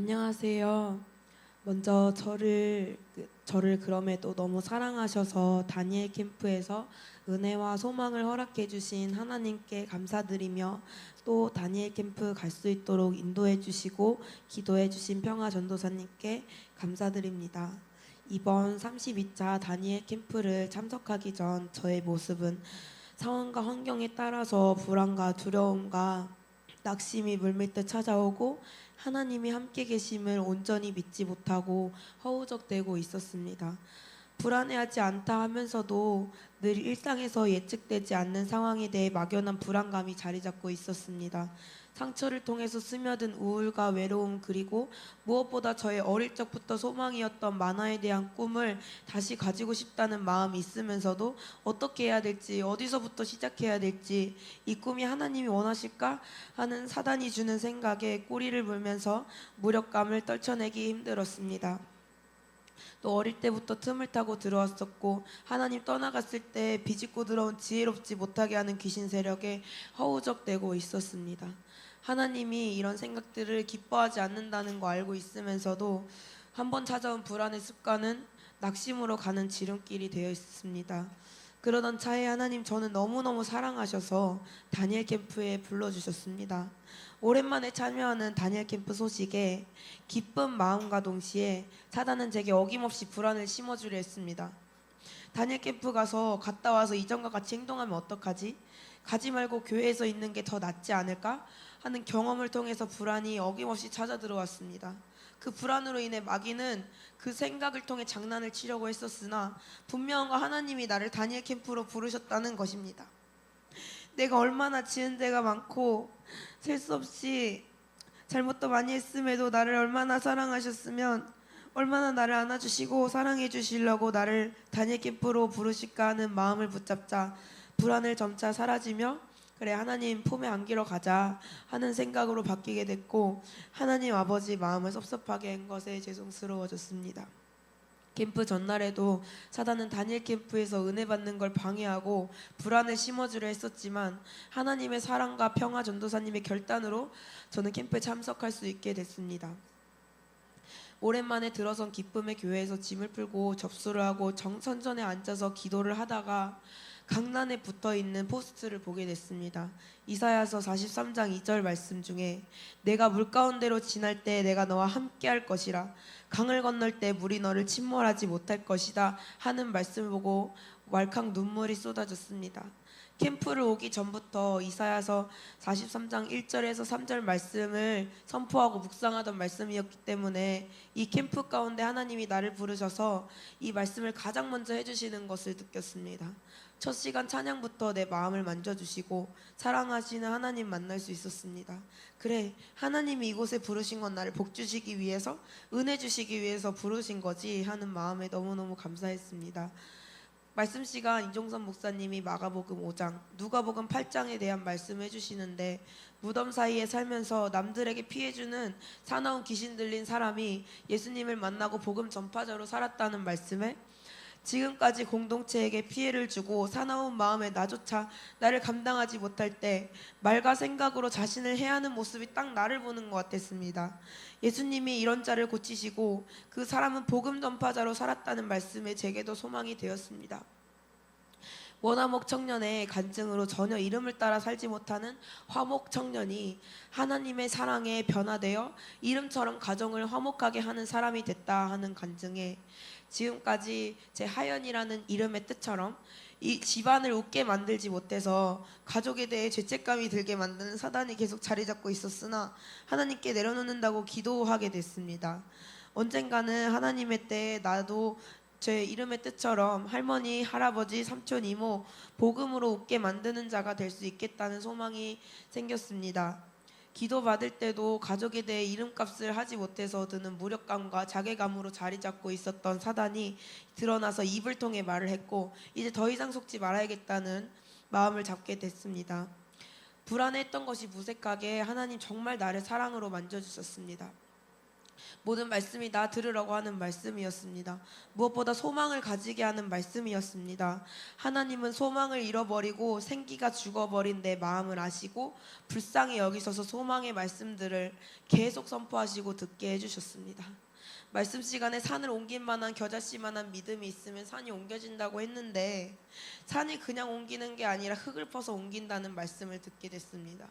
안녕하세요. 먼저 저를 그럼에도 너무 사랑하셔서 다니엘 캠프에서 은혜와 소망을 허락해 주신 하나님께 감사드리며, 또 다니엘 캠프 갈 수 있도록 인도해 주시고 기도해 주신 평화 전도사님께 감사드립니다. 이번 32차 다니엘 캠프를 참석하기 전 저의 모습은 상황과 환경에 따라서 불안과 두려움과 낙심이 물밀듯 찾아오고, 하나님이 함께 계심을 온전히 믿지 못하고 허우적대고 있었습니다. 불안해하지 않다 하면서도 늘 일상에서 예측되지 않는 상황에 대해 막연한 불안감이 자리 잡고 있었습니다. 상처를 통해서 스며든 우울과 외로움, 그리고 무엇보다 저의 어릴 적부터 소망이었던 만화에 대한 꿈을 다시 가지고 싶다는 마음이 있으면서도 어떻게 해야 될지, 어디서부터 시작해야 될지, 이 꿈이 하나님이 원하실까 하는 사단이 주는 생각에 꼬리를 물면서 무력감을 떨쳐내기 힘들었습니다. 또 어릴 때부터 틈을 타고 들어왔었고, 하나님 떠나갔을 때 비집고 들어온 지혜롭지 못하게 하는 귀신 세력에 허우적대고 있었습니다. 하나님이 이런 생각들을 기뻐하지 않는다는 거 알고 있으면서도 한번 찾아온 불안의 습관은 낙심으로 가는 지름길이 되어 있습니다. 그러던 차에 하나님 저는 너무너무 사랑하셔서 다니엘 캠프에 불러주셨습니다. 오랜만에 참여하는 다니엘 캠프 소식에 기쁜 마음과 동시에 사단은 제게 어김없이 불안을 심어주려 했습니다. 다니엘 캠프 갔다 와서 이전과 같이 행동하면 어떡하지? 가지 말고 교회에서 있는 게 더 낫지 않을까? 하는 경험을 통해서 불안이 어김없이 찾아 들어왔습니다. 그 불안으로 인해 마귀는 그 생각을 통해 장난을 치려고 했었으나, 분명한 거 하나님이 나를 다니엘 캠프로 부르셨다는 것입니다. 내가 얼마나 지은 죄가 많고 셀 수 없이 잘못도 많이 했음에도 나를 얼마나 사랑하셨으면 얼마나 나를 안아주시고 사랑해 주시려고 나를 다니엘 캠프로 부르실까 하는 마음을 붙잡자 불안을 점차 사라지며, 그래 하나님 품에 안기러 가자 하는 생각으로 바뀌게 됐고, 하나님 아버지 마음을 섭섭하게 한 것에 죄송스러워졌습니다. 캠프 전날에도 사단은 다니엘 캠프에서 은혜 받는 걸 방해하고 불안을 심어주려 했었지만, 하나님의 사랑과 평화 전도사님의 결단으로 저는 캠프에 참석할 수 있게 됐습니다. 오랜만에 들어선 기쁨의 교회에서 짐을 풀고 접수를 하고 정선전에 앉아서 기도를 하다가 강단에 붙어있는 포스트를 보게 됐습니다. 이사야서 43장 2절 말씀 중에 내가 물 가운데로 지날 때 내가 너와 함께 할 것이라, 강을 건널 때 물이 너를 침몰하지 못할 것이다 하는 말씀을 보고 왈칵 눈물이 쏟아졌습니다. 캠프를 오기 전부터 이사야서 43장 1절에서 3절 말씀을 선포하고 묵상하던 말씀이었기 때문에 이 캠프 가운데 하나님이 나를 부르셔서 이 말씀을 가장 먼저 해주시는 것을 느꼈습니다. 첫 시간 찬양부터 내 마음을 만져주시고 사랑하시는 하나님 만날 수 있었습니다. 그래, 하나님이 이곳에 부르신 건 나를 복 주시기 위해서, 은혜 주시기 위해서 부르신 거지 하는 마음에 너무너무 감사했습니다. 말씀 시간 이종선 목사님이 마가복음 5장, 누가복음 8장에 대한 말씀을 해주시는데, 무덤 사이에 살면서 남들에게 피해주는 사나운 귀신 들린 사람이 예수님을 만나고 복음 전파자로 살았다는 말씀에, 지금까지 공동체에게 피해를 주고 사나운 마음에 나조차 나를 감당하지 못할 때 말과 생각으로 자신을 해하는 모습이 딱 나를 보는 것 같았습니다. 예수님이 이런 자를 고치시고 그 사람은 복음 전파자로 살았다는 말씀에 제게도 소망이 되었습니다. 원화목 청년의 간증으로 전혀 이름을 따라 살지 못하는 화목 청년이 하나님의 사랑에 변화되어 이름처럼 가정을 화목하게 하는 사람이 됐다 하는 간증에, 지금까지 제 하연이라는 이름의 뜻처럼 이 집안을 웃게 만들지 못해서 가족에 대해 죄책감이 들게 만드는 사단이 계속 자리 잡고 있었으나 하나님께 내려놓는다고 기도하게 됐습니다. 언젠가는 하나님의 때에 나도 제 이름의 뜻처럼 할머니, 할아버지, 삼촌, 이모 복음으로 웃게 만드는 자가 될 수 있겠다는 소망이 생겼습니다. 기도 받을 때도 가족에 대해 이름값을 하지 못해서 드는 무력감과 자괴감으로 자리 잡고 있었던 사단이 드러나서 입을 통해 말을 했고, 이제 더 이상 속지 말아야겠다는 마음을 잡게 됐습니다. 불안해했던 것이 무색하게 하나님 정말 나를 사랑으로 만져주셨습니다. 모든 말씀이 나 들으라고 하는 말씀이었습니다. 무엇보다 소망을 가지게 하는 말씀이었습니다. 하나님은 소망을 잃어버리고 생기가 죽어버린 내 마음을 아시고 불쌍히 여기셔서 소망의 말씀들을 계속 선포하시고 듣게 해주셨습니다. 말씀 시간에 산을 옮길 만한 겨자씨 만한 믿음이 있으면 산이 옮겨진다고 했는데 산이 그냥 옮기는 게 아니라 흙을 퍼서 옮긴다는 말씀을 듣게 됐습니다.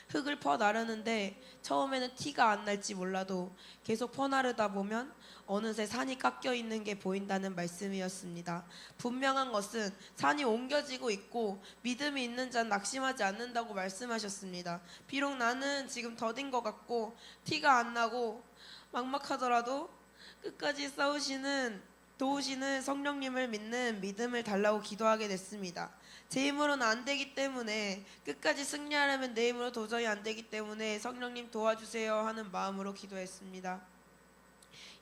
흙을 퍼 나르는데 처음에는 티가 안 날지 몰라도 계속 퍼 나르다 보면 어느새 산이 깎여 있는 게 보인다는 말씀이었습니다. 분명한 것은 산이 옮겨지고 있고 믿음이 있는 자는 낙심하지 않는다고 말씀하셨습니다. 비록 나는 지금 더딘 것 같고 티가 안 나고 막막하더라도 끝까지 도우시는 성령님을 믿는 믿음을 달라고 기도하게 됐습니다. 제 힘으로는 안 되기 때문에 끝까지 승리하려면 내 힘으로 도저히 안 되기 때문에 성령님 도와주세요 하는 마음으로 기도했습니다.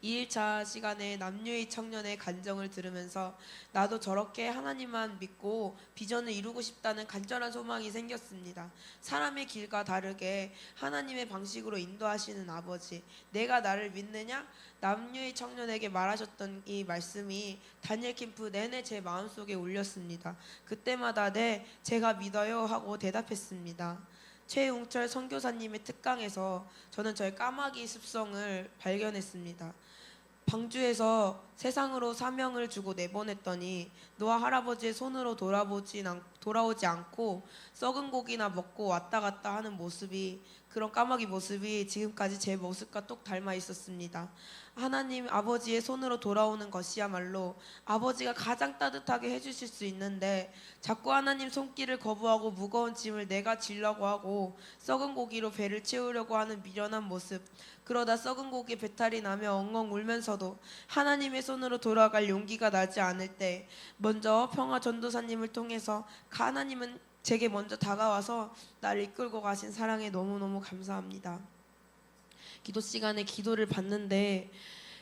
2일차 시간에 남유희 청년의 간정을 들으면서 나도 저렇게 하나님만 믿고 비전을 이루고 싶다는 간절한 소망이 생겼습니다. 사람의 길과 다르게 하나님의 방식으로 인도하시는 아버지, 내가 나를 믿느냐? 남유희 청년에게 말하셨던 이 말씀이 다니엘 캠프 내내 제 마음속에 울렸습니다. 그때마다 네, 제가 믿어요 하고 대답했습니다. 최웅철 선교사님의 특강에서 저는 저의 까마귀 습성을 발견했습니다. 방주에서 세상으로 사명을 주고 내보냈더니 노아 할아버지의 손으로 돌아오지 않고 썩은 고기나 먹고 왔다 갔다 하는 모습이, 그런 까마귀 모습이 지금까지 제 모습과 똑 닮아 있었습니다. 하나님 아버지의 손으로 돌아오는 것이야말로 아버지가 가장 따뜻하게 해주실 수 있는데 자꾸 하나님 손길을 거부하고 무거운 짐을 내가 지려고 하고 썩은 고기로 배를 채우려고 하는 미련한 모습, 그러다 썩은 고기 배탈이 나며 엉엉 울면서도 하나님의 손으로 돌아갈 용기가 나지 않을 때 먼저 평화 전도사님을 통해서 하나님은 제게 먼저 다가와서 나를 이끌고 가신 사랑에 너무너무 감사합니다. 기도 시간에 기도를 받는데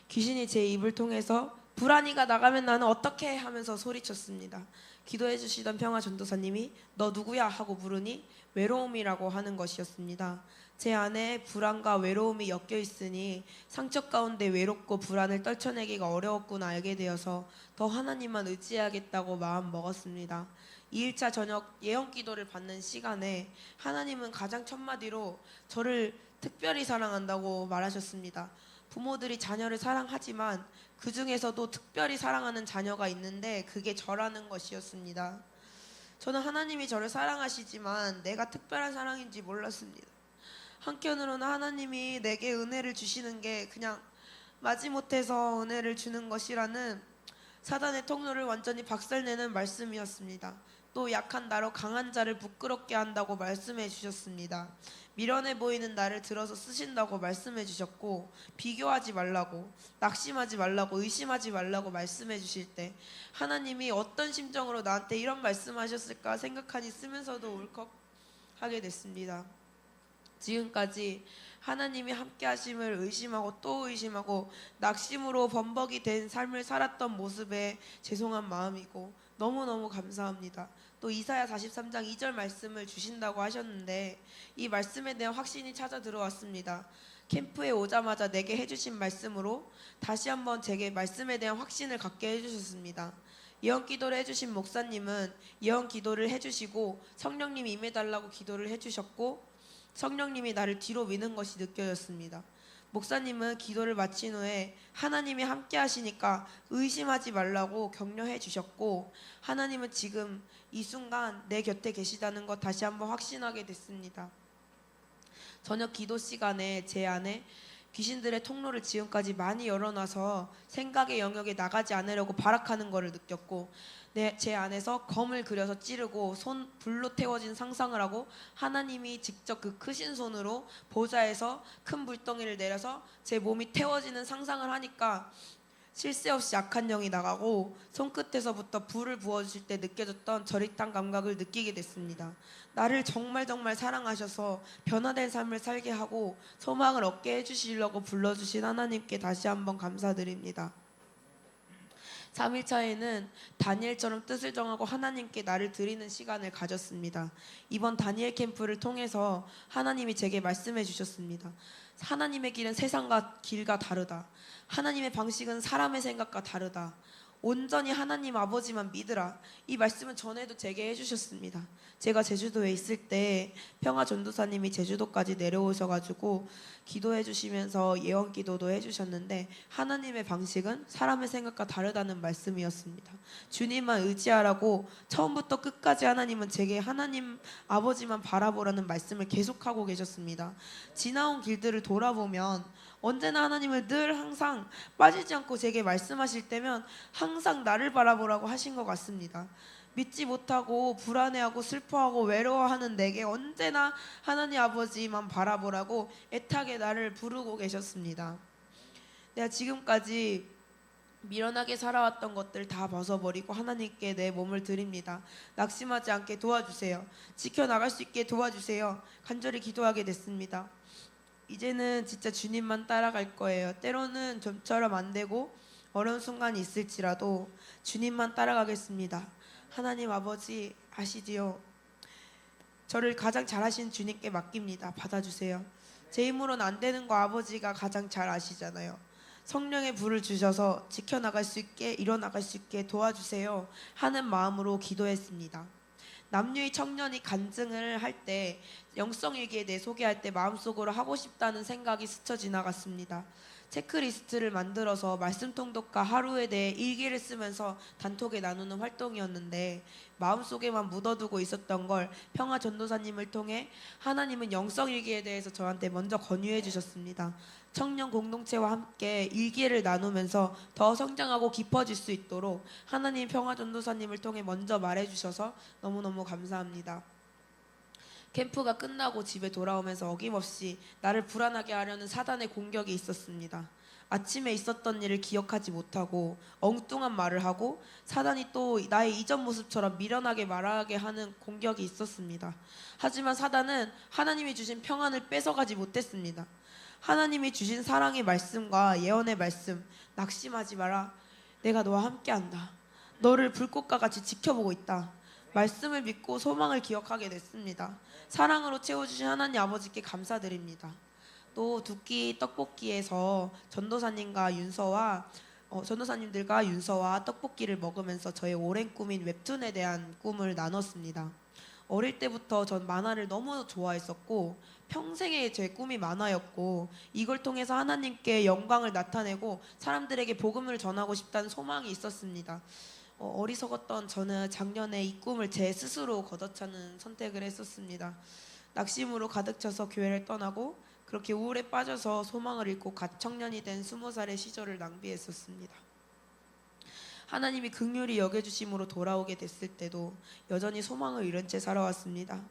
귀신이 제 입을 통해서 불안이가 나가면 나는 어떻게 하면서 소리쳤습니다. 기도해 주시던 평화 전도사님이 너 누구야 하고 물으니 외로움이라고 하는 것이었습니다. 제 안에 불안과 외로움이 엮여 있으니 상처 가운데 외롭고 불안을 떨쳐내기가 어려웠구나 알게 되어서 더 하나님만 의지해야겠다고 마음 먹었습니다. 2일차 저녁 예언 기도를 받는 시간에 하나님은 가장 첫마디로 저를 특별히 사랑한다고 말하셨습니다. 부모들이 자녀를 사랑하지만 그 중에서도 특별히 사랑하는 자녀가 있는데 그게 저라는 것이었습니다. 저는 하나님이 저를 사랑하시지만 내가 특별한 사랑인지 몰랐습니다. 한편으로는 하나님이 내게 은혜를 주시는 게 그냥 마지못해서 은혜를 주는 것이라는 사단의 통로를 완전히 박살내는 말씀이었습니다. 또 약한 나로 강한 자를 부끄럽게 한다고 말씀해 주셨습니다. 미련해 보이는 나를 들어서 쓰신다고 말씀해 주셨고 비교하지 말라고, 낙심하지 말라고, 의심하지 말라고 말씀해 주실 때 하나님이 어떤 심정으로 나한테 이런 말씀하셨을까 생각하니 쓰면서도 울컥하게 됐습니다. 지금까지 하나님이 함께 하심을 의심하고 또 의심하고 낙심으로 범벅이 된 삶을 살았던 모습에 죄송한 마음이고 너무너무 감사합니다. 또 이사야 43장 2절 말씀을 주신다고 하셨는데 이 말씀에 대한 확신이 찾아 들어왔습니다. 캠프에 오자마자 내게 해주신 말씀으로 다시 한번 제게 말씀에 대한 확신을 갖게 해주셨습니다. 예언 기도를 해주신 목사님은 예언 기도를 해주시고 성령님이 임해달라고 기도를 해주셨고 성령님이 나를 뒤로 미는 것이 느껴졌습니다. 목사님은 기도를 마친 후에 하나님이 함께 하시니까 의심하지 말라고 격려해 주셨고 하나님은 지금 이 순간 내 곁에 계시다는 것 다시 한번 확신하게 됐습니다. 저녁 기도 시간에 제 안에 귀신들의 통로를 지금까지 많이 열어놔서 생각의 영역에 나가지 않으려고 발악하는 것을 느꼈고 제 안에서 검을 그려서 찌르고 손 불로 태워진 상상을 하고 하나님이 직접 그 크신 손으로 보좌에서 큰 불덩이를 내려서 제 몸이 태워지는 상상을 하니까 쉴 새 없이 약한 영이 나가고 손끝에서부터 불을 부어주실 때 느껴졌던 저릿한 감각을 느끼게 됐습니다. 나를 정말 사랑하셔서 변화된 삶을 살게 하고 소망을 얻게 해주시려고 불러주신 하나님께 다시 한번 감사드립니다. 3일차에는 다니엘처럼 뜻을 정하고 하나님께 나를 드리는 시간을 가졌습니다. 이번 다니엘 캠프를 통해서 하나님이 제게 말씀해 주셨습니다. 하나님의 길은 세상과 길과 다르다. 하나님의 방식은 사람의 생각과 다르다. 온전히 하나님 아버지만 믿으라. 이 말씀은 전에도 제게 해주셨습니다. 제가 제주도에 있을 때 평화 전도사님이 제주도까지 내려오셔가지고 기도해 주시면서 예언 기도도 해주셨는데, 하나님의 방식은 사람의 생각과 다르다는 말씀이었습니다. 주님만 의지하라고 처음부터 끝까지 하나님은 제게 하나님 아버지만 바라보라는 말씀을 계속하고 계셨습니다. 지나온 길들을 돌아보면 언제나 하나님을 늘 항상 빠지지 않고 제게 말씀하실 때면 항상 나를 바라보라고 하신 것 같습니다. 믿지 못하고 불안해하고 슬퍼하고 외로워하는 내게 언제나 하나님 아버지만 바라보라고 애타게 나를 부르고 계셨습니다. 내가 지금까지 미련하게 살아왔던 것들 다 벗어버리고 하나님께 내 몸을 드립니다. 낙심하지 않게 도와주세요. 지켜나갈 수 있게 도와주세요. 간절히 기도하게 됐습니다. 이제는 진짜 주님만 따라갈 거예요. 때로는 좀처럼 안 되고 어려운 순간이 있을지라도 주님만 따라가겠습니다. 하나님 아버지 아시지요? 저를 가장 잘하신 주님께 맡깁니다. 받아주세요. 제 힘으로는 안 되는 거 아버지가 가장 잘 아시잖아요. 성령의 불을 주셔서 지켜나갈 수 있게, 일어나갈 수 있게 도와주세요 하는 마음으로 기도했습니다. 남녀의 청년이 간증을 할 때, 영성일기에 내 소개할 때 마음속으로 하고 싶다는 생각이 스쳐 지나갔습니다. 체크리스트를 만들어서 말씀 통독과 하루에 대해 일기를 쓰면서 단톡에 나누는 활동이었는데, 마음속에만 묻어두고 있었던 걸 평화 전도사님을 통해 하나님은 영성일기에 대해서 저한테 먼저 권유해 주셨습니다. 청년 공동체와 함께 일기를 나누면서 더 성장하고 깊어질 수 있도록 하나님 평화 전도사님을 통해 먼저 말해 주셔서 너무너무 감사합니다. 캠프가 끝나고 집에 돌아오면서 어김없이 나를 불안하게 하려는 사단의 공격이 있었습니다. 아침에 있었던 일을 기억하지 못하고 엉뚱한 말을 하고 사단이 또 나의 이전 모습처럼 미련하게 말하게 하는 공격이 있었습니다. 하지만 사단은 하나님이 주신 평안을 뺏어가지 못했습니다. 하나님이 주신 사랑의 말씀과 예언의 말씀, 낙심하지 마라, 내가 너와 함께한다, 너를 불꽃과 같이 지켜보고 있다, 말씀을 믿고 소망을 기억하게 됐습니다. 사랑으로 채워주신 하나님 아버지께 감사드립니다. 또 두끼 떡볶이에서 전도사님들과 윤서와 떡볶이를 먹으면서 저의 오랜 꿈인 웹툰에 대한 꿈을 나눴습니다. 어릴 때부터 전 만화를 너무 좋아했었고 평생의 제 꿈이 만화였고, 이걸 통해서 하나님께 영광을 나타내고 사람들에게 복음을 전하고 싶다는 소망이 있었습니다. 어리석었던 저는 작년에 이 꿈을 제 스스로 걷어차는 선택을 했었습니다. 낙심으로 가득 차서 교회를 떠나고 그렇게 우울에 빠져서 소망을 잃고 갓 청년이 된 20살의 시절을 낭비했었습니다. 하나님이 긍휼히 여겨주심으로 돌아오게 됐을 때도 여전히 소망을 잃은 채 살아왔습니다.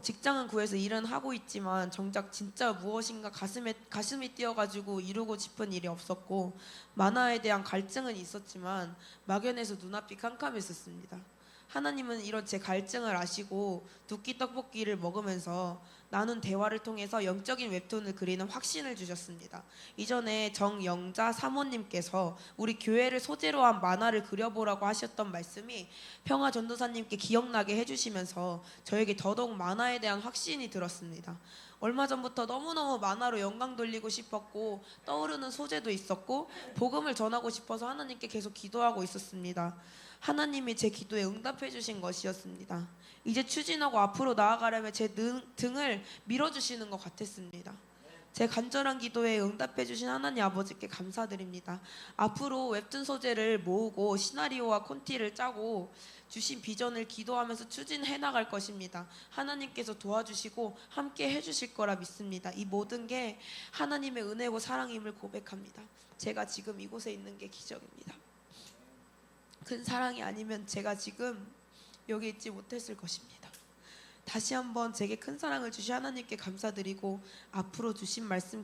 직장은 구해서 일은 하고 있지만 정작 진짜 무엇인가 가슴이 뛰어가지고 이루고 싶은 일이 없었고, 만화에 대한 갈증은 있었지만 막연해서 눈앞이 캄캄했었습니다. 하나님은 이런 제 갈증을 아시고 두끼 떡볶이를 먹으면서 나눈 대화를 통해서 영적인 웹툰을 그리는 확신을 주셨습니다. 이전에 정영자 사모님께서 우리 교회를 소재로 한 만화를 그려보라고 하셨던 말씀이 평화 전도사님께 기억나게 해주시면서 저에게 더더욱 만화에 대한 확신이 들었습니다. 얼마 전부터 너무너무 만화로 영광 돌리고 싶었고 떠오르는 소재도 있었고 복음을 전하고 싶어서 하나님께 계속 기도하고 있었습니다. 하나님이 제 기도에 응답해 주신 것이었습니다. 이제 추진하고 앞으로 나아가려면 제 등을 밀어주시는 것 같았습니다. 제 간절한 기도에 응답해 주신 하나님 아버지께 감사드립니다. 앞으로 웹툰 소재를 모으고 시나리오와 콘티를 짜고 주신 비전을 기도하면서 추진해 나갈 것입니다. 하나님께서 도와주시고 함께 해주실 거라 믿습니다. 이 모든 게 하나님의 은혜고 사랑임을 고백합니다. 제가 지금 이곳에 있는 게 기적입니다. 큰 사랑이 아니면 제가 지금 여기 있지 못했을 것입니다. 다시 한번 제게 큰 사랑을 주신 하나님께 감사드리고 앞으로 주신 말씀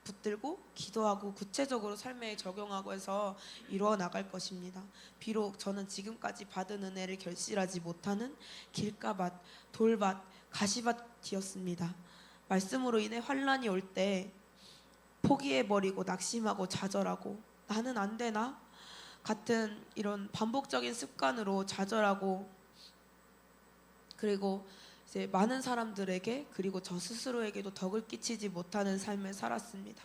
붙들고 기도하고 구체적으로 삶에 적용하고 해서 이루어 나갈 것입니다. 비록 저는 지금까지 받은 은혜를 결실하지 못하는 길가밭, 돌밭, 가시밭이었습니다. 말씀으로 인해 환난이 올 때 포기해버리고 낙심하고 좌절하고 나는 안 되나? 같은 이런 반복적인 습관으로 좌절하고, 그리고 이제 많은 사람들에게 그리고 저 스스로에게도 덕을 끼치지 못하는 삶을 살았습니다.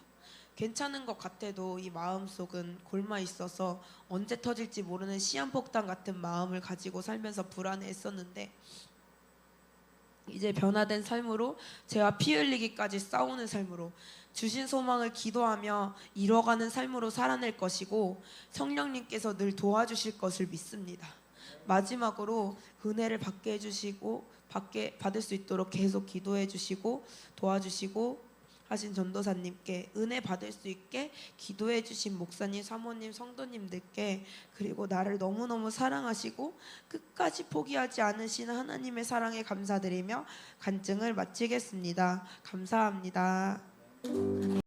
괜찮은 것 같아도 이 마음속은 골마 있어서 언제 터질지 모르는 시한폭탄 같은 마음을 가지고 살면서 불안해했었는데, 이제 변화된 삶으로, 죄와 피 흘리기까지 싸우는 삶으로, 주신 소망을 기도하며 이뤄가는 삶으로 살아낼 것이고 성령님께서 늘 도와주실 것을 믿습니다. 마지막으로 은혜를 받게 해주시고 받을 수 있도록 계속 기도해 주시고 도와주시고 하신 전도사님께, 은혜 받을 수 있게 기도해 주신 목사님, 사모님, 성도님들께, 그리고 나를 너무너무 사랑하시고 끝까지 포기하지 않으시는 하나님의 사랑에 감사드리며 간증을 마치겠습니다. 감사합니다.